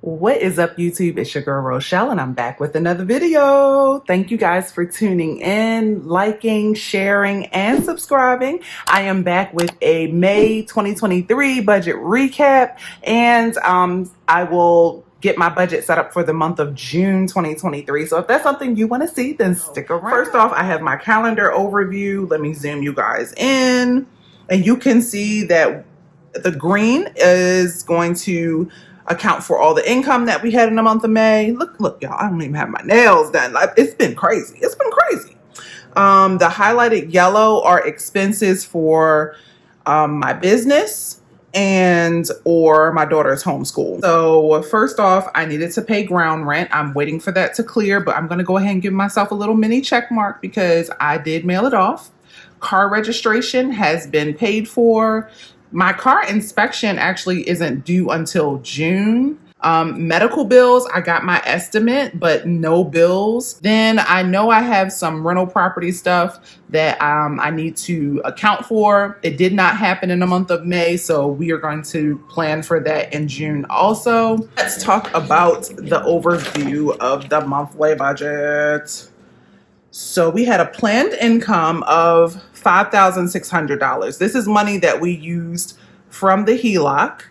What is up, YouTube? It's your girl Rochelle, and I'm back with another video. Thank you guys for tuning in, liking, sharing, and subscribing. I am back with a May 2023 budget recap, and I will get my budget set up for the month of June 2023. So if that's something you want to see, then stick around. First off, I have my calendar overview. Let me zoom you guys in, and you can see that the green is going to account for all the income that we had in the month of May. Look, y'all, I don't even have my nails done. Like, it's been crazy. It's been crazy. The highlighted yellow are expenses for my business and or my daughter's homeschool. So first off, I needed to pay ground rent. I'm waiting for that to clear, but I'm going to go ahead and give myself a little mini check mark because I did mail it off. Car registration has been paid for. My car inspection actually isn't due until June. Medical bills, I got my estimate, but no bills. Then I know I have some rental property stuff that I need to account for. It did not happen in the month of May, so we are going to plan for that in June also. Let's talk about the overview of the monthly budget. So we had a planned income of $5,600. This is money that we used from the HELOC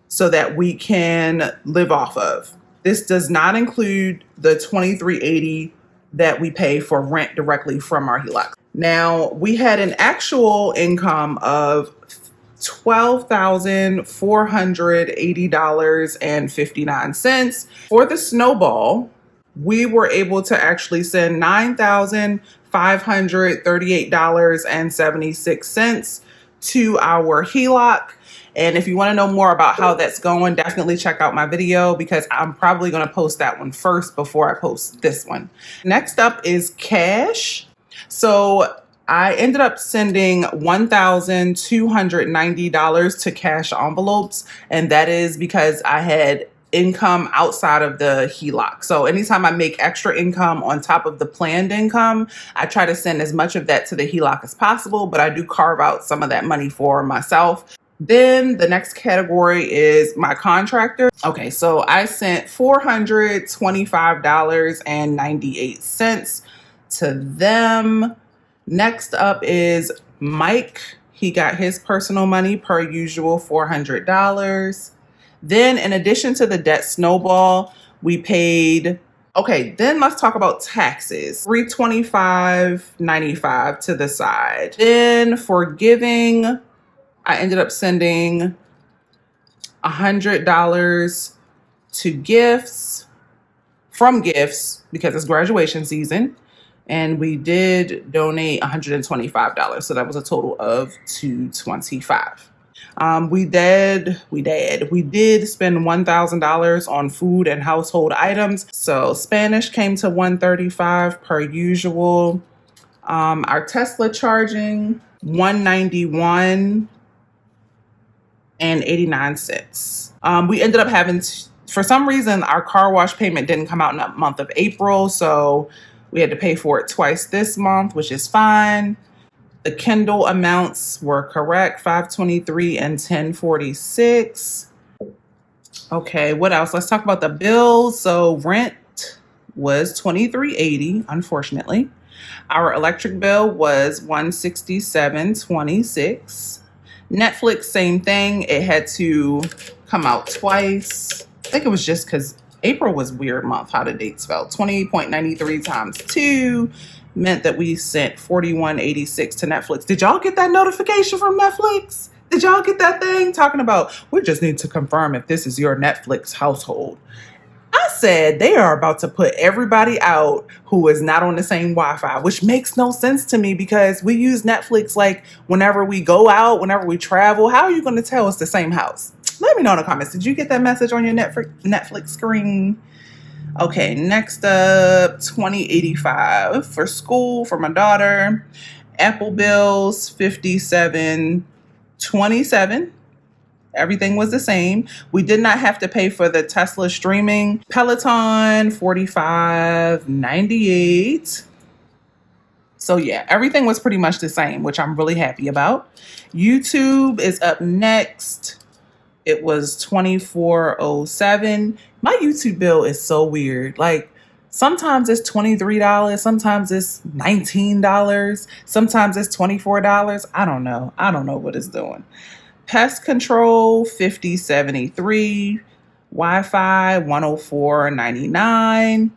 so that we can live off of. This does not include the $2,380 that we pay for rent directly from our HELOC. Now, we had an actual income of $12,480.59. For the snowball, we were able to actually send $9,538.76 to our HELOC. And if you want to know more about how that's going, definitely check out my video because I'm probably going to post that one first before I post this one. Next up is cash. So I ended up sending $1,290 to cash envelopes, and that is because I had income outside of the HELOC. So anytime I make extra income on top of the planned income, I try to send as much of that to the HELOC as possible, but I do carve out some of that money for myself. Then the next category is my contractor. Okay, so I sent $425.98 to them. Next up is Mike. He got his personal money per usual, $400. Then in addition to the debt snowball, we paid, then let's talk about taxes. $325.95 to the side. Then for giving, I ended up sending $100 to gifts, from gifts, because it's graduation season. And we did donate $125. So that was a total of $225. We did spend $1,000 on food and household items. So Spanish came to $135 per usual. Our Tesla charging, $191.89. We ended up having, for some reason, our car wash payment didn't come out in the month of April. So we had to pay for it twice this month, which is fine. The Kindle amounts were correct, $523 and $1046. Okay, what else? Let's talk about the bills. So rent was $23.80, unfortunately. Our electric bill was $167.26. Netflix, same thing. It had to come out twice. I think it was just because April was a weird month, how the dates fell. 20.93 times 2 meant that we sent $41.86 to Netflix. Did y'all get that notification from Netflix? Did y'all get that thing talking about, we just need to confirm if this is your Netflix household? I said they are about to put everybody out who is not on the same Wi-Fi, which makes no sense to me because we use Netflix like whenever we go out, whenever we travel. How are you going to tell it's the same house? Let me know in the comments. Did you get that message on your Netflix screen? Okay, next up, $20.85 for school for my daughter. Apple bills, $57.27. Everything was the same. We did not have to pay for the Tesla streaming. Peloton, $45.98. So yeah, everything was pretty much the same, which I'm really happy about. YouTube is up next. it was $24.07. My YouTube bill is so weird. Like sometimes it's $23, sometimes it's $19, sometimes it's $24. I don't know. I don't know what it's doing. Pest control, $50.73. Wi-Fi, $104.99.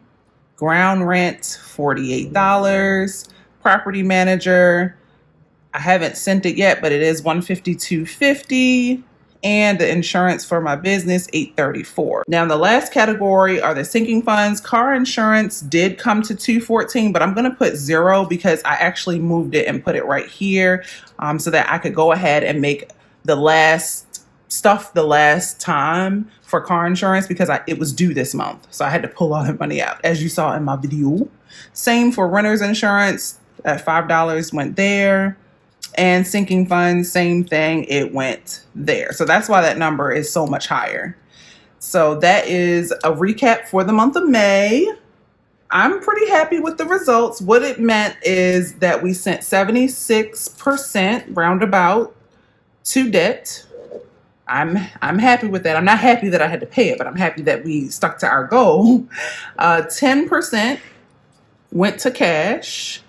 Ground rent, $48. Property manager, I haven't sent it yet, but it is $152.50. And the insurance for my business, $834. Now, the last category are the sinking funds. Car insurance did come to $214, but I'm going to put 0 because I actually moved it and put it right here so that I could go ahead and make the last time for car insurance because it was due this month. So I had to pull all that money out, as you saw in my video. Same for renter's insurance at $5 went there. And sinking funds, same thing, it went there. So that's why that number is so much higher. So that is a recap for the month of May. I'm pretty happy with the results. What it meant is that we sent 76% roundabout to debt. I'm happy with that. I'm not happy that I had to pay it, but I'm happy that we stuck to our goal. 10% went to cash.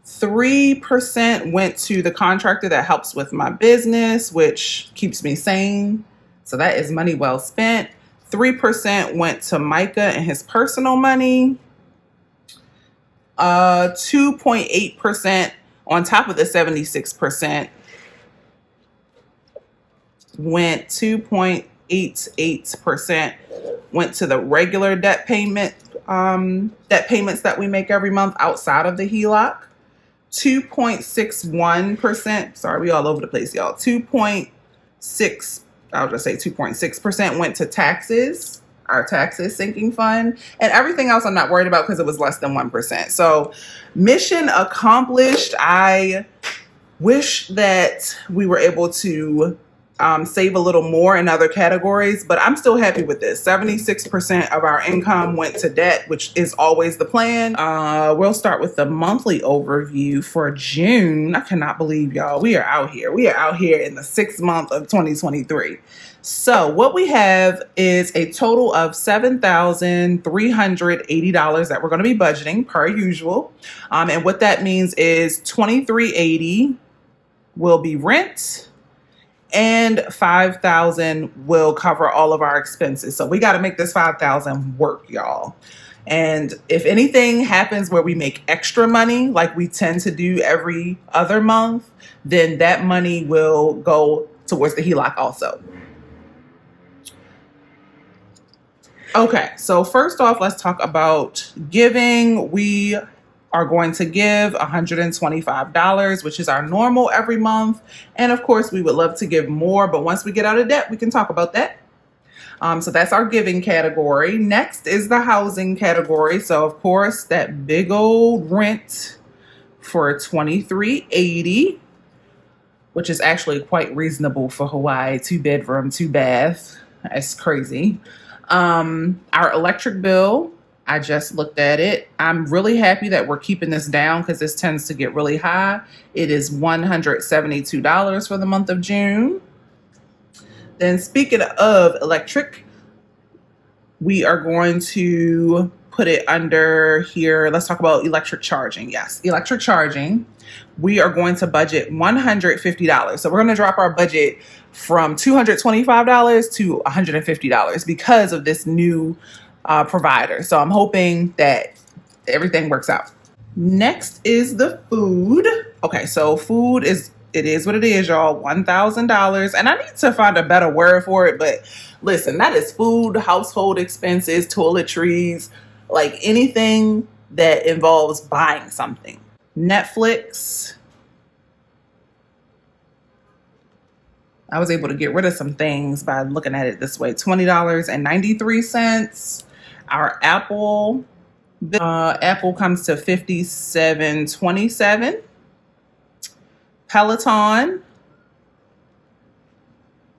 3% went to the contractor that helps with my business, which keeps me sane. So that is money well spent. 3% went to Micah and his personal money. 2.8% on top of the 76% went 2.88% went to the regular debt payments that we make every month outside of the HELOC. 2.61%, sorry, we all over the place, y'all. 2.6% went to taxes, our taxes sinking fund, and everything else I'm not worried about because it was less than 1%. So mission accomplished. I wish that we were able to save a little more in other categories, but I'm still happy with this. 76% of our income went to debt, which is always the plan. We'll start with the monthly overview for June. I cannot believe, y'all, we are out here. We are out here in the 6th month of 2023. So what we have is a total of $7,380 that we're going to be budgeting per usual. And what that means is $2,380 will be rent, and $5,000 will cover all of our expenses. So we got to make this $5,000 work, y'all. And if anything happens where we make extra money, like we tend to do every other month, then that money will go towards the HELOC also. Okay, so first off, let's talk about giving. We are going to give $125, which is our normal every month. And of course, we would love to give more, but once we get out of debt, we can talk about that. So that's our giving category. Next is the housing category. So of course, that big old rent for $2,380, which is actually quite reasonable for Hawaii. 2-bedroom, 2-bath. That's crazy. Our electric bill, I just looked at it. I'm really happy that we're keeping this down because this tends to get really high. It is $172 for the month of June. Then speaking of electric, we are going to put it under here. Let's talk about electric charging. Yes, electric charging. We are going to budget $150. So we're going to drop our budget from $225 to $150 because of this new provider. So I'm hoping that everything works out. Next is the food. Okay, so food is what it is, y'all. $1,000. And I need to find a better word for it, but listen, that is food, household expenses, toiletries, like anything that involves buying something. Netflix. I was able to get rid of some things by looking at it this way. $20.93. Our Apple comes to $57.27. Peloton,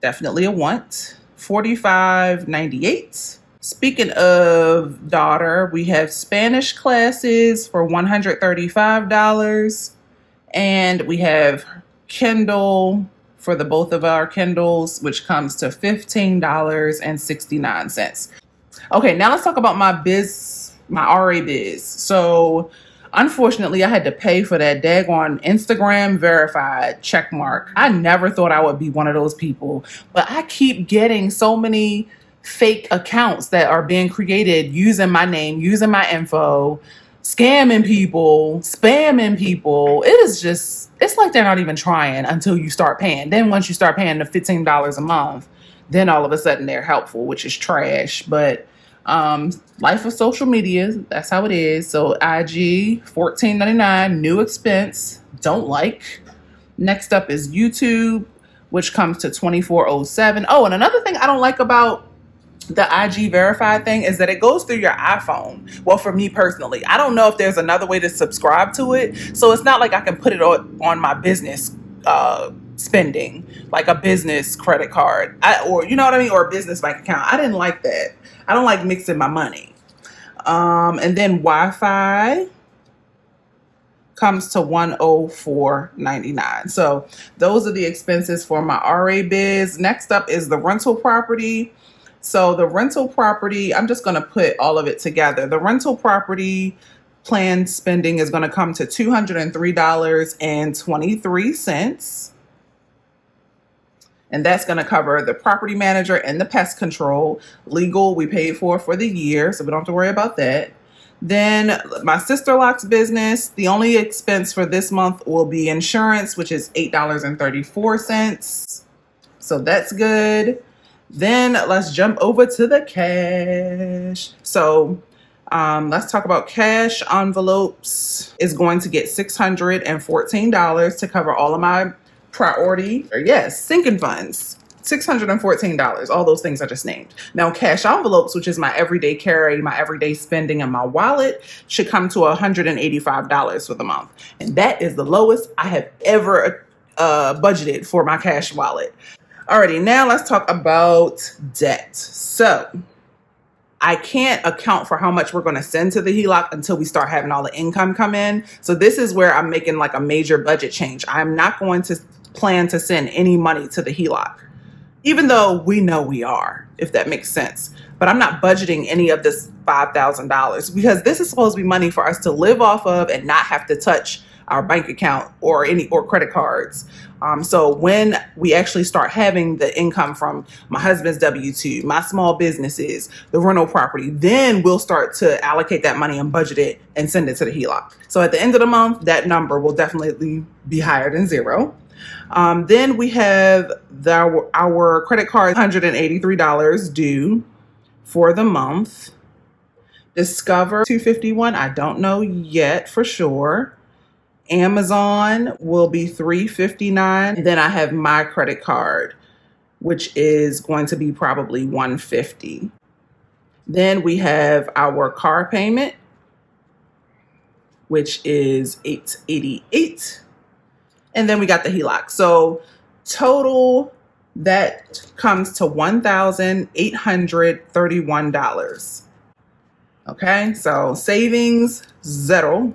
definitely a want. $45.98. Speaking of daughter, we have Spanish classes for $135. And we have Kindle for the both of our Kindles, which comes to $15.69. Okay, now let's talk about my RA biz. So unfortunately, I had to pay for that daggone Instagram verified check mark. I never thought I would be one of those people, but I keep getting so many fake accounts that are being created using my name, using my info, scamming people, spamming people. It is just, it's like they're not even trying until you start paying. Then once you start paying the $15 a month, then all of a sudden they're helpful, which is trash. But life of social media, that's how it is. So IG, $14.99, new expense, don't like. Next up is YouTube, which comes to $24.07. Oh, and another thing I don't like about the IG verified thing is that it goes through your iPhone. Well, for me personally, I don't know if there's another way to subscribe to it. So it's not like I can put it on my business spending, like a business credit card, or you know what I mean, or a business bank account. I didn't like that. I don't like mixing my money. And then Wi-Fi comes to $104.99. So those are the expenses for my RA biz. Next up is the rental property. So the rental property, I'm just going to put all of it together. The rental property planned spending is going to come to $203.23. And that's going to cover the property manager and the pest control. Legal, we paid for the year, so we don't have to worry about that. Then my sister-in-law's business, the only expense for this month will be insurance, which is $8.34. So that's good. Then let's jump over to the cash. So let's talk about cash envelopes. Is going to get $614 to cover all of my sinking funds. $614, all those things I just named. Now cash envelopes, which is my everyday carry, my everyday spending, and my wallet, should come to $185 for the month. And that is the lowest I have ever budgeted for my cash wallet. Alrighty, now let's talk about debt. So I can't account for how much we're going to send to the HELOC until we start having all the income come in. So this is where I'm making like a major budget change. I'm not going to plan to send any money to the HELOC, even though we know we are, if that makes sense. But I'm not budgeting any of this $5,000 because this is supposed to be money for us to live off of and not have to touch our bank account or credit cards. So when we actually start having the income from my husband's W-2, my small businesses, the rental property, then we'll start to allocate that money and budget it and send it to the HELOC. So at the end of the month, that number will definitely be higher than zero. Then we have our credit card, $183 due for the month. Discover, $251. I don't know yet for sure. Amazon will be $359. And then I have my credit card, which is going to be probably $150. Then we have our car payment, which is $888. And then we got the HELOC. So total, that comes to $1,831. Okay, so savings, zero.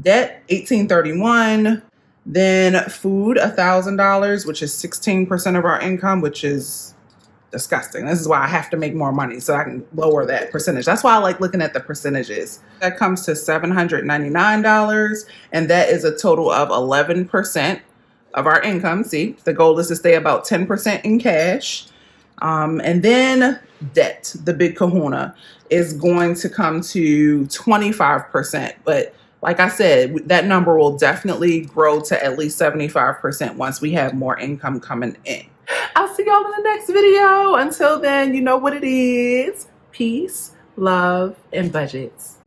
Debt, $1,831. Then food, $1,000, which is 16% of our income, which is disgusting. This is why I have to make more money so I can lower that percentage. That's why I like looking at the percentages. That comes to $799, and that is a total of 11% of our income. See, the goal is to stay about 10% in cash. And then debt, the big kahuna, is going to come to 25%. But like I said, that number will definitely grow to at least 75% once we have more income coming in. I'll see y'all in the next video. Until then, you know what it is. Peace, love, and budgets.